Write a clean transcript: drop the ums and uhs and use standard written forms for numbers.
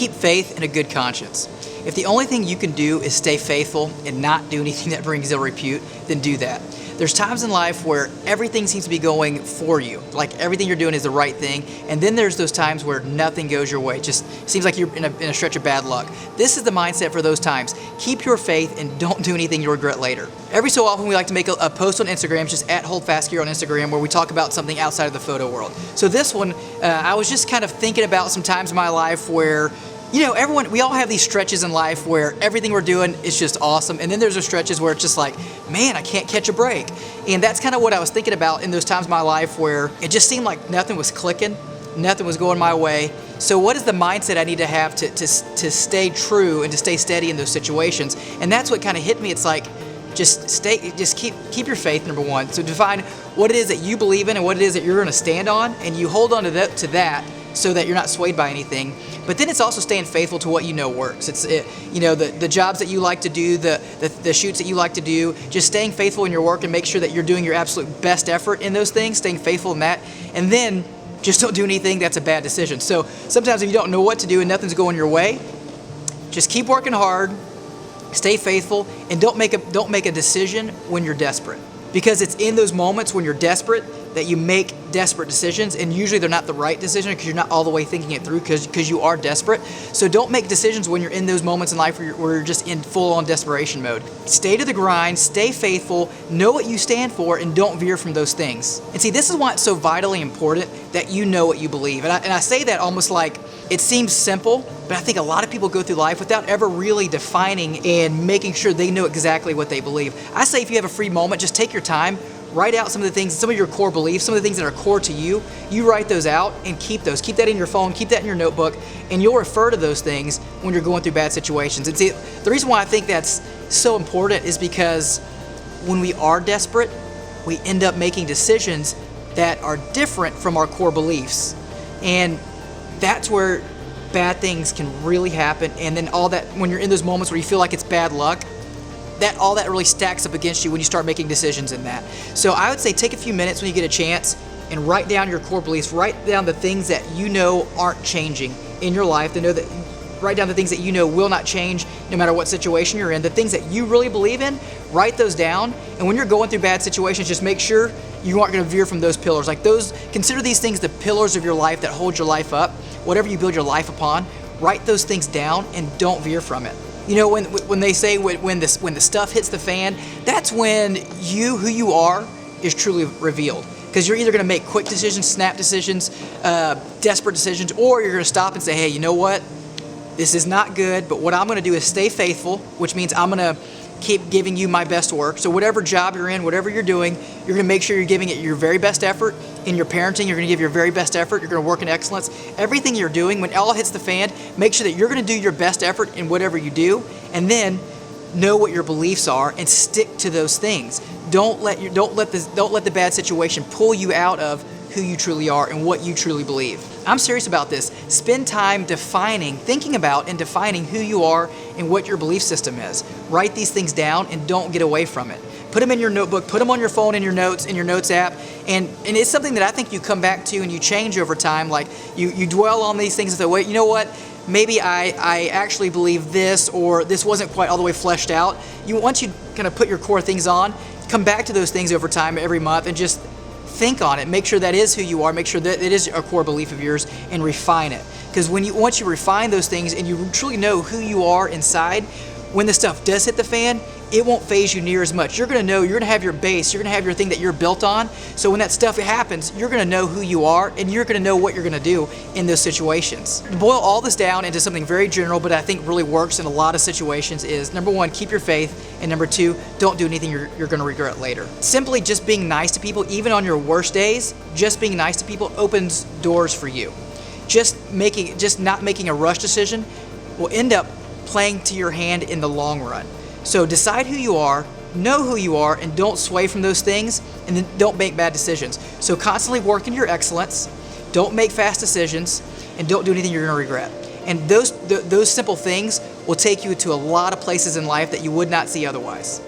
keep faith and a good conscience. If the only thing you can do is stay faithful and not do anything that brings ill repute, then do that. There's times in life where everything seems to be going for you, like everything you're doing is the right thing, and then there's those times where nothing goes your way. It just seems like you're in a stretch of bad luck. This is the mindset for those times. Keep your faith and don't do anything you'll regret later. Every so often we like to make a post on Instagram, just @HoldFastGear on Instagram, where we talk about something outside of the photo world. So this one, I was just kind of thinking about some times in my life where we all have these stretches in life where everything we're doing is just awesome. And then there's those stretches where it's just like, man, I can't catch a break. And that's kind of what I was thinking about in those times in my life where it just seemed like nothing was clicking, nothing was going my way. So what is the mindset I need to have to stay true and to stay steady in those situations? And that's what kind of hit me. It's like, just keep your faith, number one. So define what it is that you believe in and what it is that you're going to stand on, and you hold on to that so that you're not swayed by anything. But then it's also staying faithful to what you know works. It's the jobs that you like to do, the shoots that you like to do, just staying faithful in your work and make sure that you're doing your absolute best effort in those things, staying faithful in that. And then just don't do anything that's a bad decision. So sometimes if you don't know what to do and nothing's going your way, just keep working hard, stay faithful, and don't make a decision when you're desperate. Because it's in those moments when you're desperate that you make desperate decisions, and usually they're not the right decision because you're not all the way thinking it through because you are desperate. So don't make decisions when you're in those moments in life where you're just in full-on desperation mode. Stay to the grind, stay faithful, know what you stand for, and don't veer from those things. And see, this is why it's so vitally important that you know what you believe. And I say that almost like it seems simple, but I think a lot of people go through life without ever really defining and making sure they know exactly what they believe. I say if you have a free moment, just take your time, write out some of the things, some of your core beliefs, some of the things that are core to you. You write those out and keep those. Keep that in your phone, keep that in your notebook, and you'll refer to those things when you're going through bad situations. And see, the reason why I think that's so important is because when we are desperate, we end up making decisions that are different from our core beliefs. And that's where bad things can really happen. And then all that, when you're in those moments where you feel like it's bad luck, all that really stacks up against you when you start making decisions in that. So I would say take a few minutes when you get a chance and write down your core beliefs. Write down the things that you know aren't changing in your life. Write down the things that you know will not change no matter what situation you're in. The things that you really believe in, write those down. And when you're going through bad situations, just make sure you aren't going to veer from those pillars. Consider these things the pillars of your life that hold your life up. Whatever you build your life upon, write those things down and don't veer from it. When they say when the stuff hits the fan, that's when who you are is truly revealed. Because you're either going to make quick decisions, snap decisions, desperate decisions, or you're going to stop and say, hey, you know what? This is not good, but what I'm going to do is stay faithful, which means I'm going to keep giving you my best work. So whatever job you're in, whatever you're doing, you're going to make sure you're giving it your very best effort. In your parenting, you're going to give your very best effort. You're going to work in excellence. Everything you're doing, when it all hits the fan, make sure that you're going to do your best effort in whatever you do, and then know what your beliefs are and stick to those things. Don't let the bad situation pull you out of who you truly are and what you truly believe. I'm serious about this. Spend time thinking about and defining who you are and what your belief system is. Write these things down and don't get away from it. Put them in your notebook, put them on your phone in your notes app, and it's something that I think you come back to and you change over time. Like you dwell on these things and say, wait, you know what? Maybe I actually believe this, or this wasn't quite all the way fleshed out. Once you kind of put your core things on, come back to those things over time every month and just think on it. Make sure that is who you are. Make sure that it is a core belief of yours, and refine it. Because once you refine those things and you truly know who you are inside, when the stuff does hit the fan, it won't phase you near as much. You're going to know, you're going to have your base, you're going to have your thing that you're built on. So when that stuff happens, you're going to know who you are, and you're going to know what you're going to do in those situations. To boil all this down into something very general, but I think really works in a lot of situations, is number one, keep your faith, and number two, don't do anything you're going to regret later. Simply just being nice to people, even on your worst days, just being nice to people opens doors for you. Just not making a rush decision will end up playing to your hand in the long run. So decide who you are, know who you are, and don't sway from those things, and then don't make bad decisions. So constantly work in your excellence, don't make fast decisions, and don't do anything you're going to regret. And those simple things will take you to a lot of places in life that you would not see otherwise.